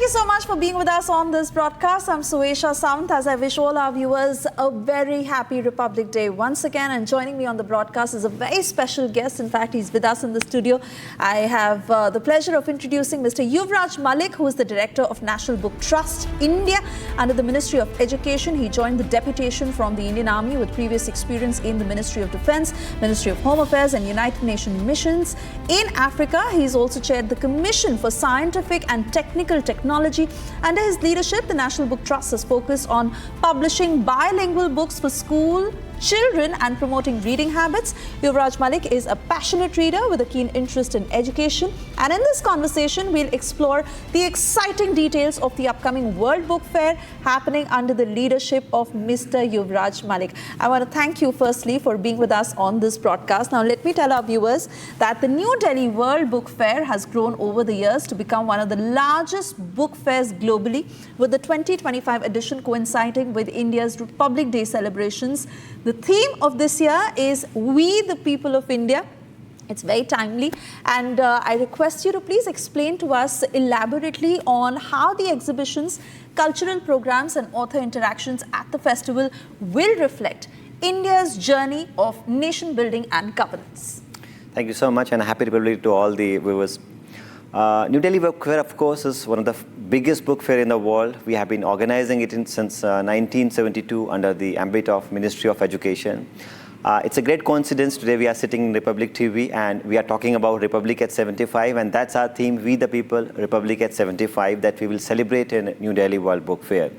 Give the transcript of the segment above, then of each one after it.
you so much for being with us on this broadcast. I'm Suesha Samant, as I wish all our viewers a very happy Republic Day once again. And joining me on the broadcast is a very special guest. In fact, he's with us in the studio. I have the pleasure of introducing Mr. Yuvraj Malik, who is the Director of National Book Trust, India, under the Ministry of Education. He joined the deputation from the Indian Army with previous experience in the Ministry of Defence, Ministry of Home Affairs and United Nations missions in Africa. He's also chaired the Commission for Scientific and Technical Technology. Under his leadership, the National Book Trust is focused on publishing bilingual books for school children and promoting reading habits. Yuvraj Malik is a passionate reader with a keen interest in education. And in this conversation, we'll explore the exciting details of the upcoming World Book Fair happening under the leadership of Mr. Yuvraj Malik. I want to thank you firstly for being with us on this broadcast. Now, let me tell our viewers that the New Delhi World Book Fair has grown over the years to become one of the largest book fairs globally, with the 2025 edition coinciding with India's Republic Day celebrations. The theme of this year is We the People of India. It's very timely, and I request you to please explain to us elaborately on how the exhibitions, cultural programs and author interactions at the festival will reflect India's journey of nation building and governance. Thank you so much, and happy Republic to all the viewers. New Delhi Book Fair, of course, is one of the biggest book fair in the world. We have been organizing it since 1972 under the ambit of Ministry of Education. It's a great coincidence. Today we are sitting in Republic TV and we are talking about Republic at 75, and that's our theme, We the People, Republic at 75, that we will celebrate in New Delhi World Book Fair.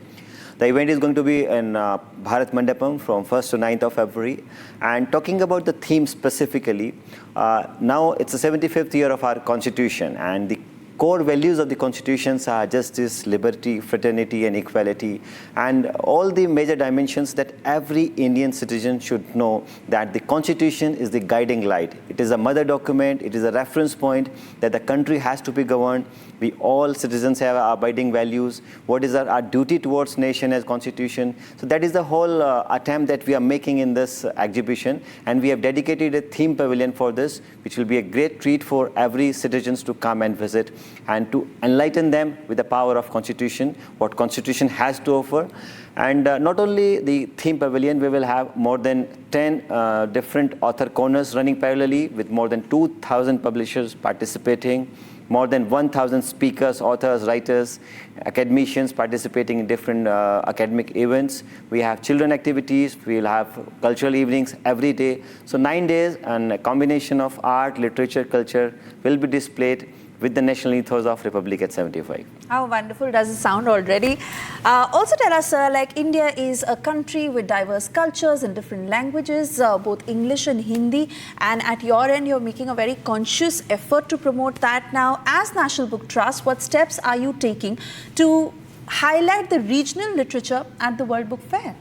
The event is going to be in Bharat Mandapam from 1st to 9th of February. And talking about the theme specifically, now it's the 75th year of our Constitution, and the core values of the Constitutions are justice, liberty, fraternity and equality, and all the major dimensions that every Indian citizen should know, that the Constitution is the guiding light. It is a mother document, it is a reference point that the country has to be governed. We all citizens have our abiding values. What is our duty towards nation as Constitution? So that is the whole attempt that we are making in this exhibition, and we have dedicated a theme pavilion for this, which will be a great treat for every citizens to come and visit and to enlighten them with the power of Constitution, what Constitution has to offer. And not only the theme pavilion, we will have more than 10 different author corners running parallelly with more than 2,000 publishers participating, more than 1,000 speakers, authors, writers, academicians participating in different academic events. We have children activities, we will have cultural evenings every day. So 9 days, and a combination of art, literature, culture will be displayed with the national ethos of Republic at 75. How wonderful does it sound already? Also tell us, like India is a country with diverse cultures and different languages, both English and Hindi. And at your end, you're making a very conscious effort to promote that. Now, as National Book Trust, what steps are you taking to highlight the regional literature at the World Book Fair?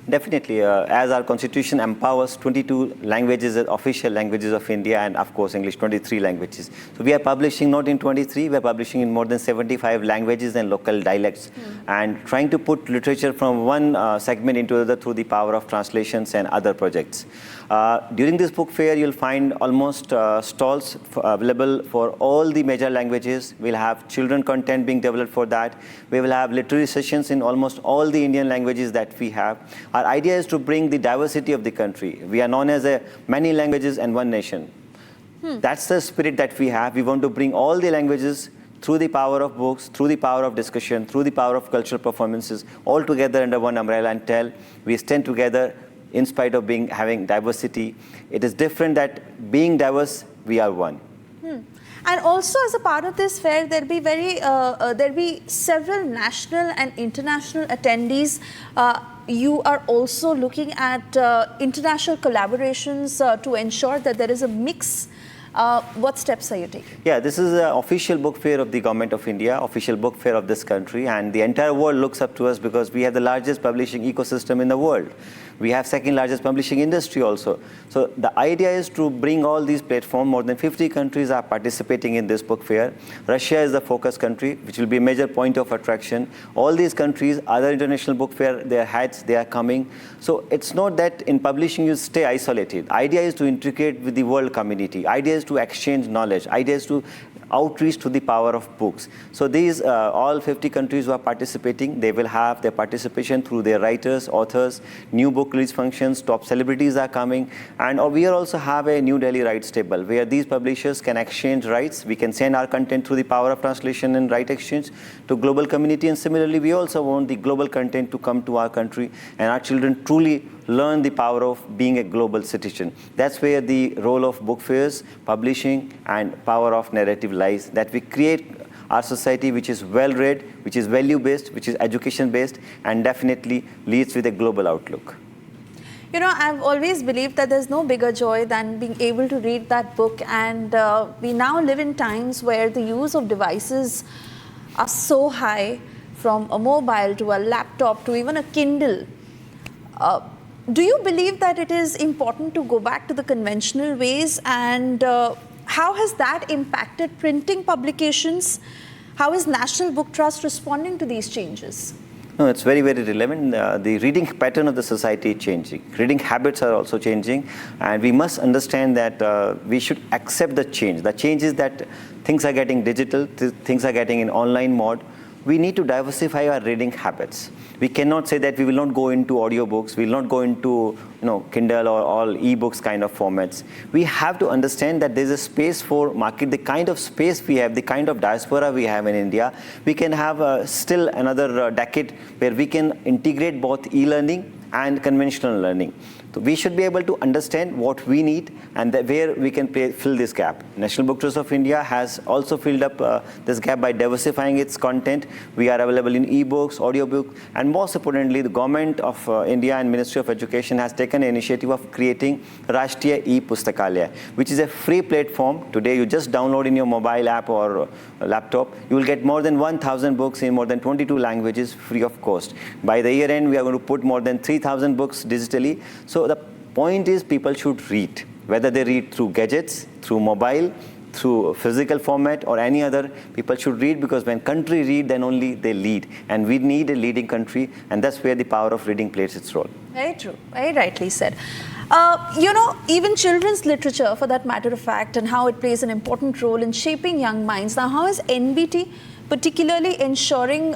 Definitely, as our Constitution empowers 22 languages, official languages of India, and of course English, 23 languages. So we are publishing not in 23, we are publishing in more than 75 languages and local dialects, and trying to put literature from one segment into the other through the power of translations and other projects. During this book fair, you'll find almost stalls available for all the major languages. We'll have children content being developed for that. We will have literary sessions in almost all the Indian languages that we have. Our idea is to bring the diversity of the country. We are known as many languages and one nation. That's the spirit that we have. We want to bring all the languages through the power of books, through the power of discussion, through the power of cultural performances, all together under one umbrella, and tell we stand together in spite of having diversity. It is different that being diverse, we are one. And also, as a part of this fair, there'll be several national and international attendees. You are also looking at international collaborations to ensure that there is a mix. What steps are you taking? Yeah, this is an official book fair of the Government of India, official book fair of this country, and the entire world looks up to us because we have the largest publishing ecosystem in the world. We have second largest publishing industry also. So the idea is to bring all these platforms. More than 50 countries are participating in this book fair. Russia is the focus country, which will be a major point of attraction. All these countries, other international book fair, their heads, they are coming. So it's not that in publishing you stay isolated. The idea is to integrate with the world community. Idea is to exchange knowledge. Idea is to outreach to the power of books. So these all 50 countries who are participating, they will have their participation through their writers, authors, new book release functions, top celebrities are coming, and we also have a New Delhi rights table where these publishers can exchange rights. We can send our content through the power of translation and right exchange to global community, and similarly we also want the global content to come to our country and our children truly learn the power of being a global citizen. That's where the role of book fairs, publishing, and power of narrative lies, that we create our society which is well-read, which is value-based, which is education-based, and definitely leads with a global outlook. You know, I've always believed that there's no bigger joy than being able to read that book, and we now live in times where the use of devices are so high, from a mobile to a laptop to even a Kindle. Do you believe that it is important to go back to the conventional ways, and how has that impacted printing publications? How is National Book Trust responding to these changes? No, it's very, very relevant. The reading pattern of the society is changing. Reading habits are also changing, and we must understand that we should accept the change. The change is that things are getting digital, things are getting in online mode. We need to diversify our reading habits. We cannot say that we will not go into audiobooks, we will not go into Kindle or all e-books kind of formats. We have to understand that there's a space for market, the kind of space we have, the kind of diaspora we have in India. We can have still another decade where we can integrate both e-learning and conventional learning. So we should be able to understand what we need and where we can fill this gap. National Book Trust of India has also filled up this gap by diversifying its content. We are available in e-books, audiobooks, and most importantly, the Government of India and Ministry of Education has taken an initiative of creating Rashtriya E-Pustakalaya, which is a free platform. Today, you just download in your mobile app or laptop. You will get more than 1,000 books in more than 22 languages free of cost. By the year end, we are going to put more than 3,000 books digitally. So the point is people should read, whether they read through gadgets, through mobile, through physical format or any other. People should read, because when country read, then only they lead. And we need a leading country, and that's where the power of reading plays its role. Very true, very rightly said. Even children's literature, for that matter of fact, and how it plays an important role in shaping young minds. Now, how is NBT particularly ensuring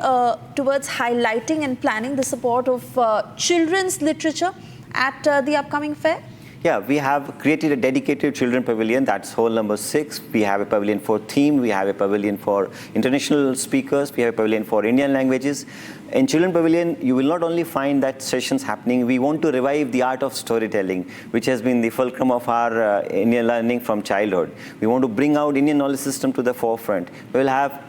towards highlighting and planning the support of children's literature at the upcoming fair? Yeah, we have created a dedicated children pavilion. That's hall number 6. We have a pavilion for theme. We have a pavilion for international speakers. We have a pavilion for Indian languages. In Children Pavilion, you will not only find that sessions happening, we want to revive the art of storytelling, which has been the fulcrum of our Indian learning from childhood. We want to bring out Indian knowledge system to the forefront. We will have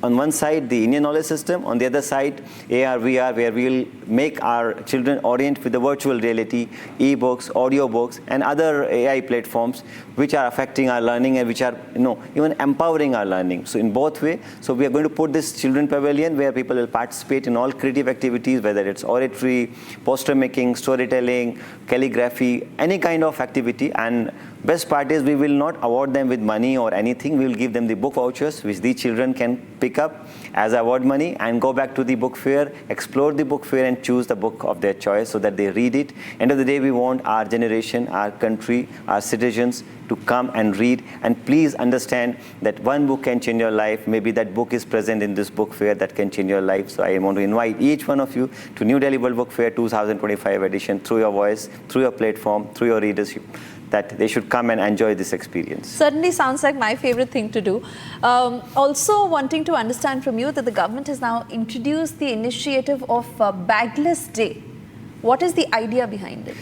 on one side the Indian knowledge system, on the other side AR, VR, where we will make our children orient with the virtual reality, e-books, audiobooks, and other AI platforms which are affecting our learning and which are even empowering our learning. So in both ways, so we are going to put this children pavilion where people will participate in all creative activities, whether it's oratory, poster making, storytelling, calligraphy, any kind of activity. And best part is we will not award them with money or anything. We will give them the book vouchers which these children can pick up as award money and go back to the book fair, explore the book fair and choose the book of their choice so that they read it. End of the day, we want our generation, our country, our citizens to come and read. And please understand that one book can change your life. Maybe that book is present in this book fair that can change your life. So I want to invite each one of you to New Delhi World Book Fair 2025 edition through your voice, through your platform, through your readership, that they should come and enjoy this experience. Certainly sounds like my favorite thing to do. Also wanting to understand from you that the government has now introduced the initiative of Bagless Day. What is the idea behind it?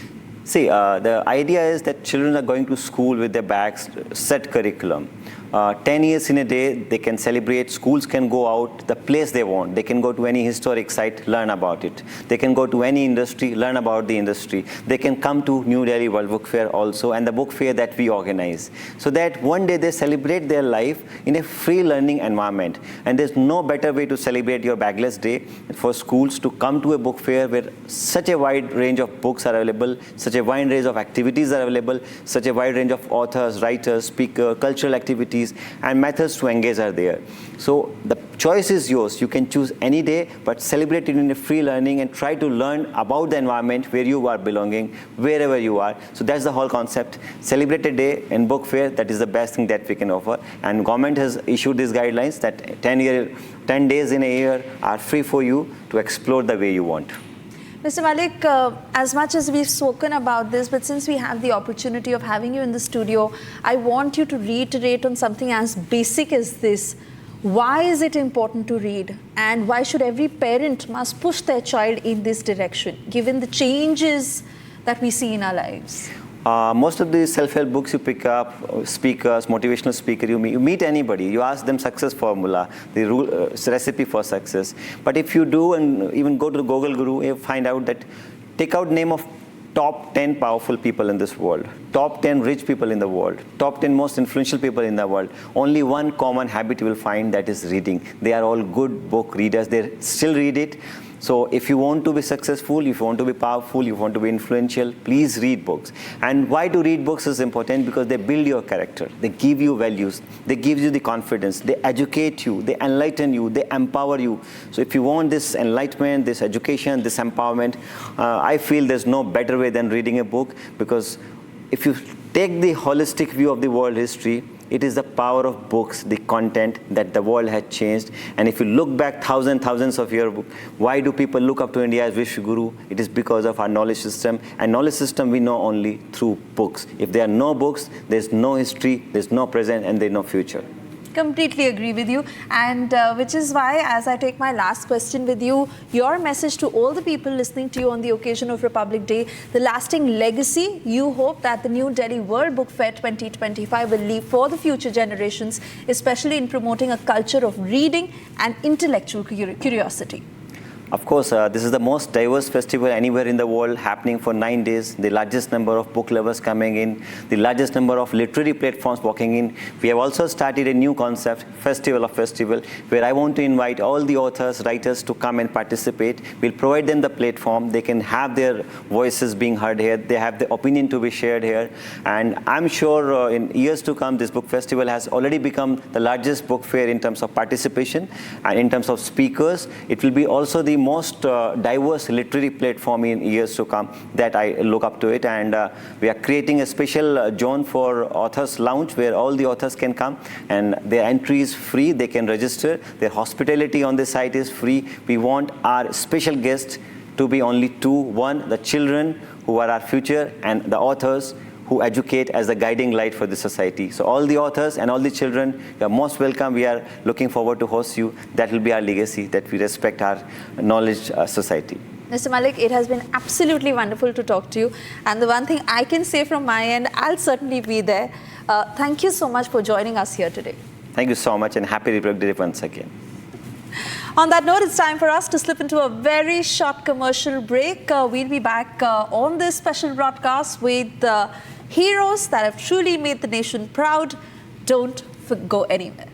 See, the idea is that children are going to school with their bags, set curriculum. 10 years in a day, they can celebrate. Schools can go out the place they want. They can go to any historic site, learn about it. They can go to any industry, learn about the industry. They can come to New Delhi World Book Fair also, and the book fair that we organize, so that one day they celebrate their life in a free learning environment. And there's no better way to celebrate your Bagless Day for schools to come to a book fair where such a wide range of books are available, such a a wide range of activities are available, such a wide range of authors, writers, speakers, cultural activities, and methods to engage are there. So the choice is yours. You can choose any day, but celebrate it in a free learning and try to learn about the environment where you are belonging, wherever you are. So that's the whole concept. Celebrate a day in book fair. That is the best thing that we can offer. And government has issued these guidelines that 10 days in a year are free for you to explore the way you want. Mr. Malik, as much as we've spoken about this, but since we have the opportunity of having you in the studio, I want you to reiterate on something as basic as this. Why is it important to read, and why should every parent must push their child in this direction, given the changes that we see in our lives? Most of the self-help books you pick up, speakers, motivational speaker, you meet anybody, you ask them success formula, the recipe for success. But if you do and even go to the Google Guru, you find out that take out name of top 10 powerful people in this world, top 10 rich people in the world, top 10 most influential people in the world. Only one common habit you will find, that is reading. They are all good book readers. They still read it. So if you want to be successful, if you want to be powerful, you want to be influential, please read books. And why to read books is important? Because they build your character. They give you values. They give you the confidence. They educate you. They enlighten you. They empower you. So if you want this enlightenment, this education, this empowerment, I feel there's no better way than reading a book, because if you take the holistic view of the world history, it is the power of books, the content, that the world has changed. And if you look back thousands of years, why do people look up to India as Vishwaguru? It is because of our knowledge system. And knowledge system we know only through books. If there are no books, there's no history, there's no present, and there's no future. Completely agree with you, and which is why, as I take my last question with you, your message to all the people listening to you on the occasion of Republic Day, the lasting legacy you hope that the New Delhi World Book Fair 2025 will leave for the future generations, especially in promoting a culture of reading and intellectual curiosity. Of course, this is the most diverse festival anywhere in the world, happening for 9 days. The largest number of book lovers coming in, the largest number of literary platforms walking in. We have also started a new concept, Festival of Festival, where I want to invite all the authors, writers to come and participate. We'll provide them the platform. They can have their voices being heard here. They have the opinion to be shared here. And I'm sure in years to come, this book festival has already become the largest book fair in terms of participation and in terms of speakers. It will be also the most diverse literary platform in years to come that I look up to it. And we are creating a special zone for authors lounge where all the authors can come, and their entry is free. They can register. Their hospitality on the site is free. We want our special guests to be only two. One, the children who are our future, and the authors who educate as the guiding light for the society. So all the authors and all the children, you are most welcome. We are looking forward to host you. That will be our legacy, that we respect our knowledge society. Mr. Malik, it has been absolutely wonderful to talk to you. And the one thing I can say from my end, I'll certainly be there. Thank you so much for joining us here today. Thank you so much, and happy Republic Day once again. On that note, it's time for us to slip into a very short commercial break. We'll be back on this special broadcast with heroes that have truly made the nation proud. Don't go anywhere.